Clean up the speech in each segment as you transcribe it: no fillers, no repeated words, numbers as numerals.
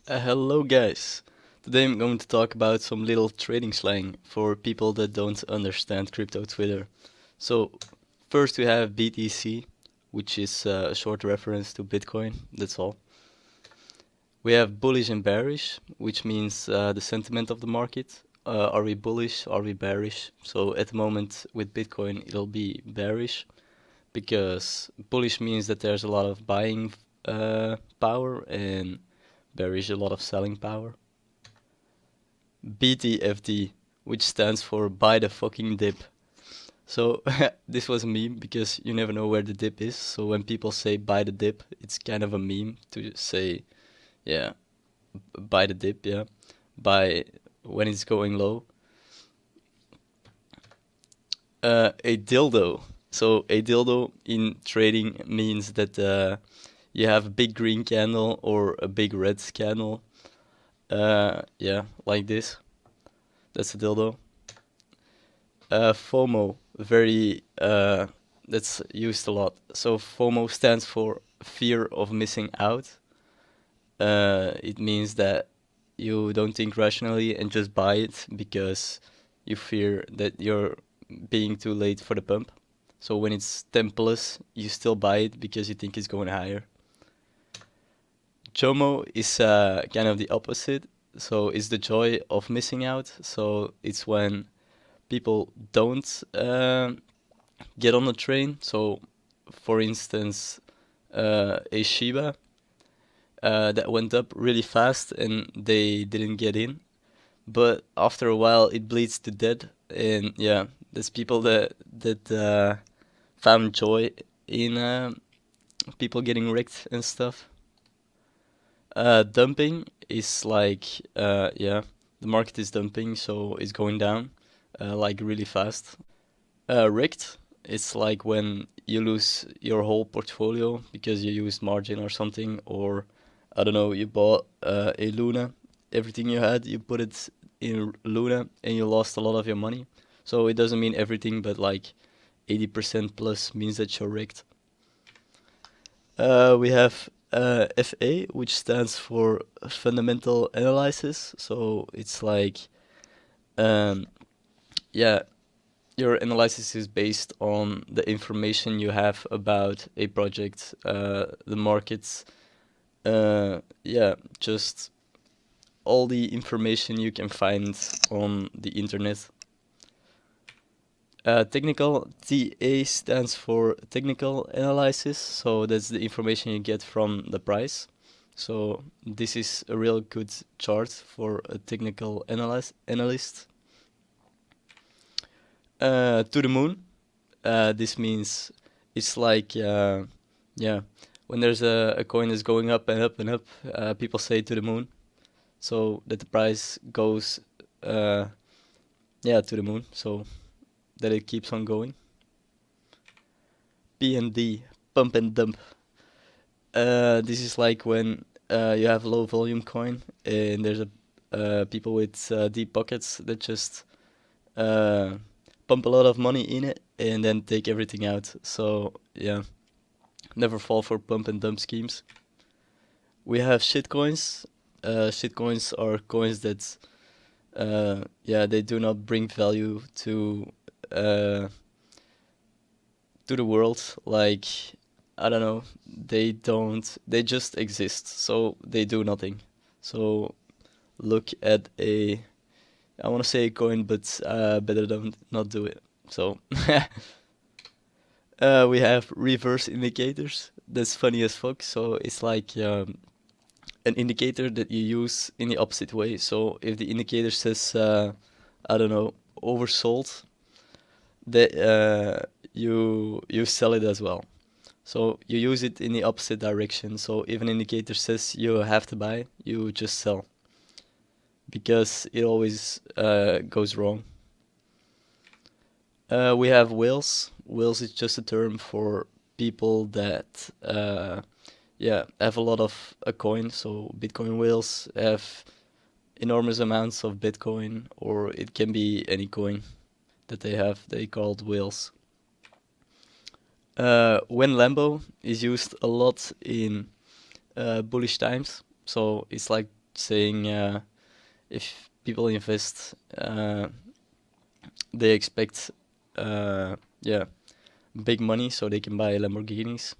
Hello guys! Today I'm going to talk about some little trading slang for people that don't understand crypto Twitter. So, first we have BTC, which is a short reference to Bitcoin, that's all. We have bullish and bearish, which means the sentiment of the market. Are we bullish? Are we bearish? So, at the moment with Bitcoin, it'll be bearish because bullish means that there's a lot of buying power and bearish a lot of selling power. BTFD, which stands for buy the fucking dip. So this was a meme because you never know where the dip is. So when people say buy the dip, it's kind of a meme to say, yeah, buy the dip, yeah, buy when it's going low. A dildo. So a dildo in trading means that you have a big green candle or a big red candle. Yeah, like this. That's a dildo. FOMO, very that's used a lot. So FOMO stands for fear of missing out. It means that you don't think rationally and just buy it because you fear that you're being too late for the pump. So when it's 10 plus, you still buy it because you think it's going higher. JOMO is kind of the opposite. So it's the joy of missing out. So it's when people don't get on the train. So, for instance, a Shiba that went up really fast and they didn't get in. But after a while, it bleeds to death, and yeah, there's people that found joy in people getting wrecked and stuff. Dumping is like yeah, the market is dumping, so it's going down like really fast. Rigged, it's like when you lose your whole portfolio because you used margin or something, or I don't know, you bought a Luna, everything you had, you put it in Luna and you lost a lot of your money. So it doesn't mean everything, but like 80% plus means that you're rigged. We have FA, which stands for fundamental analysis. So it's like, um, yeah, your analysis is based on the information you have about a project, the markets, yeah, just all the information you can find on the internet. Technical TA stands for technical analysis, so that's the information you get from the price. So this is a real good chart for a technical analyst. To the moon. This means it's like yeah, when there's a coin that's going up and up and up, people say to the moon, so that the price goes uh, yeah, to the moon, so that it keeps on going. PND, pump and dump. This is like when you have a low volume coin and there's a people with deep pockets that just uh, pump a lot of money in it and then take everything out. So yeah, never fall for pump and dump schemes. We have shitcoins. Shitcoins are coins that yeah, they do not bring value uh, to the world. Like, I don't know, they don't. They just exist, so they do nothing. So look at a. I want to say a coin, but better don't not do it. So we have reverse indicators. That's funny as fuck. So it's like an indicator that you use in the opposite way. So if the indicator says, I don't know, oversold, that you sell it as well. So you use it in the opposite direction. So if an indicator says you have to buy, you just sell because it always goes wrong. We have whales. Whales is just a term for people that yeah, have a lot of a coin. So Bitcoin whales have enormous amounts of Bitcoin, or it can be any coin that they have. They called whales. When Lambo is used a lot in bullish times, so it's like saying if people invest, they expect yeah, big money so they can buy Lamborghinis.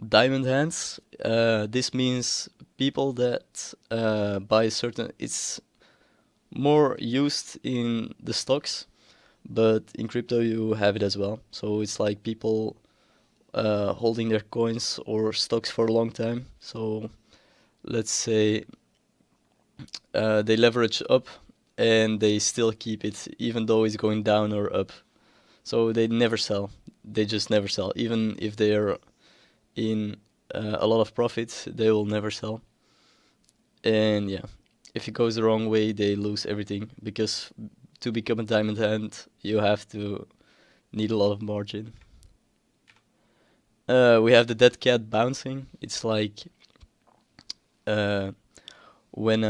Diamond hands. This means people that buy certain. It's more used in the stocks, but in crypto you have it as well. So it's like people holding their coins or stocks for a long time. So let's say they leverage up and they still keep it even though it's going down or up. So they never sell. They just never sell. Even if they're in a lot of profit, they will never sell. And yeah, if it goes the wrong way, they lose everything because to become a diamond hand, you have to need a lot of margin. We have the dead cat bouncing. It's like uh, when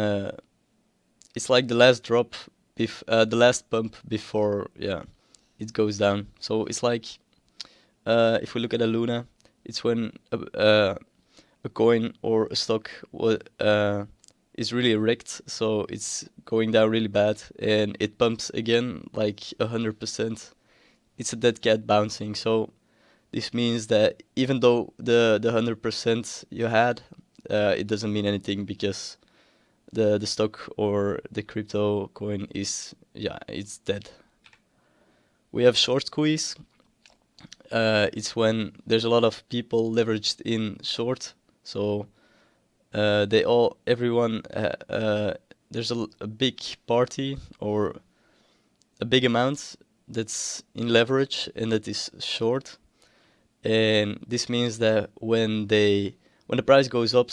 it's like the last drop, the last pump before it goes down. So it's like if we look at a Luna, it's when a coin or a stock is really wrecked, so it's going down really bad, and it pumps again like 100%. It's a dead cat bouncing. So this means that even though the 100% you had, it doesn't mean anything because the stock or the crypto coin is it's dead. We have short squeeze. It's when there's a lot of people leveraged in short, so everyone there's a big party or a big amount that's in leverage and that is short, and this means that when the price goes up,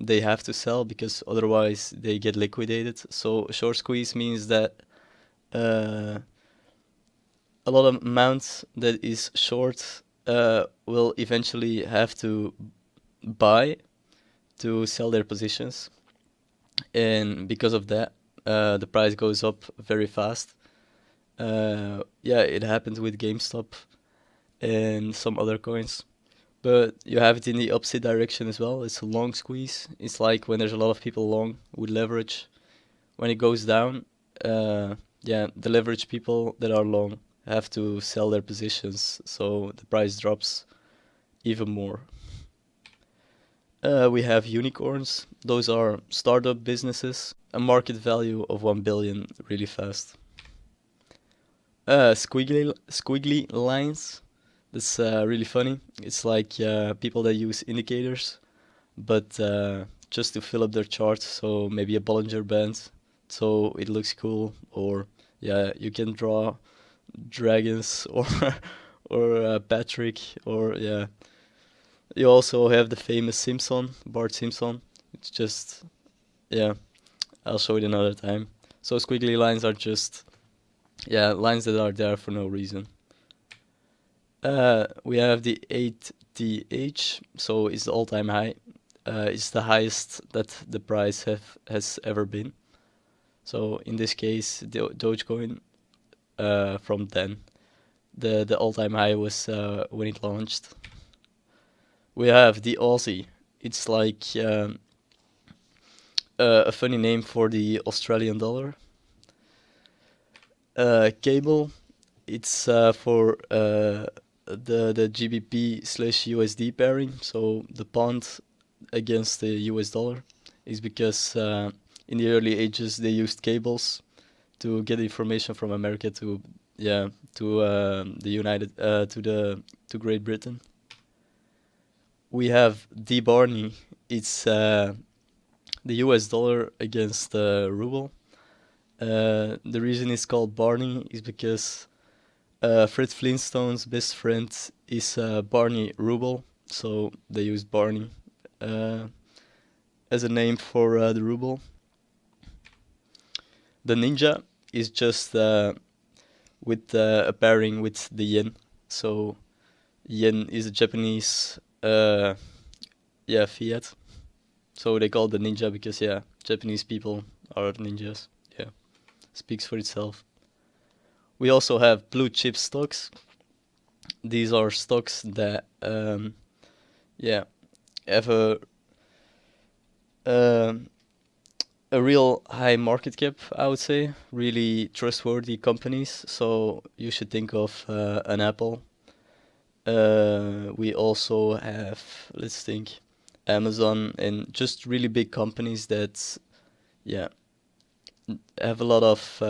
they have to sell because otherwise they get liquidated. So short squeeze means that uh, a lot of amounts that is short will eventually have to buy to sell their positions, and because of that, the price goes up very fast. Yeah, it happened with GameStop and some other coins. But you have it in the opposite direction as well. It's a long squeeze. It's like when there's a lot of people long with leverage. When it goes down, the leverage people that are long have to sell their positions, so the price drops even more. We have unicorns. Those are startup businesses, a market value of 1 billion really fast. Squiggly lines. That's really funny. It's like people that use indicators, but just to fill up their chart. So maybe a Bollinger Band, so it looks cool. Or yeah, you can draw dragons or Patrick, or yeah. You also have the famous Simpson, Bart Simpson. It's just yeah. I'll show it another time. So squiggly lines are just lines that are there for no reason. We have the 8th, so it's the all-time high. It's the highest that the price has ever been. So in this case, the Dogecoin from 10. The all-time high was when it launched. We have the Aussie. It's like a funny name for the Australian dollar. Cable. It's for the GBP/USD pairing. So the pound against the US dollar is because in the early ages they used cables to get information from America to the to Great Britain. We have the Barney. It's the US dollar against the ruble. The reason it's called Barney is because Fred Flintstone's best friend is Barney Ruble, so they used Barney uh, as a name for the ruble. The ninja is just with a pairing with the yen. So yen is a Japanese fiat. So they call it the ninja because Japanese people are ninjas. Yeah, speaks for itself. We also have blue chip stocks. These are stocks that yeah have a Um a real high market cap, I would say. Really trustworthy companies. So you should think of an Apple. We also have, let's think, Amazon and just really big companies that, yeah, have a lot of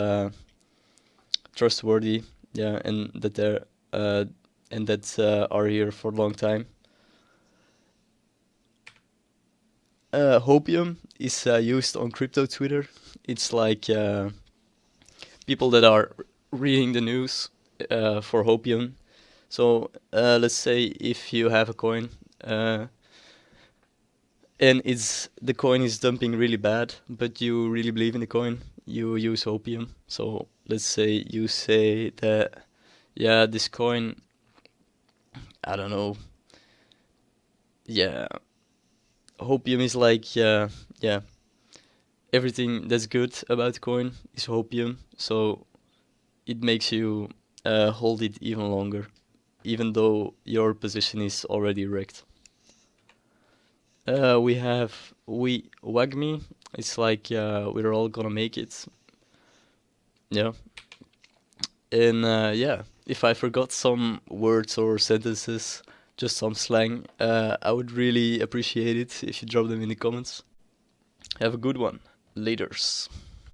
trustworthy, yeah, uh, and that are here for a long time. Hopium is used on crypto Twitter. It's like people that are reading the news for Hopium. So let's say if you have a coin uh, and it's the coin is dumping really bad, but you really believe in the coin, you use Hopium. So let's say you say that, yeah, this coin, I don't know, yeah, Hopium is like, yeah, everything that's good about coin is Hopium. So it makes you hold it even longer, even though your position is already wrecked. We have we Wagme. It's like we're all gonna make it. Yeah, and yeah. If I forgot some words or sentences, just some slang, I would really appreciate it if you drop them in the comments. Have a good one. Laters.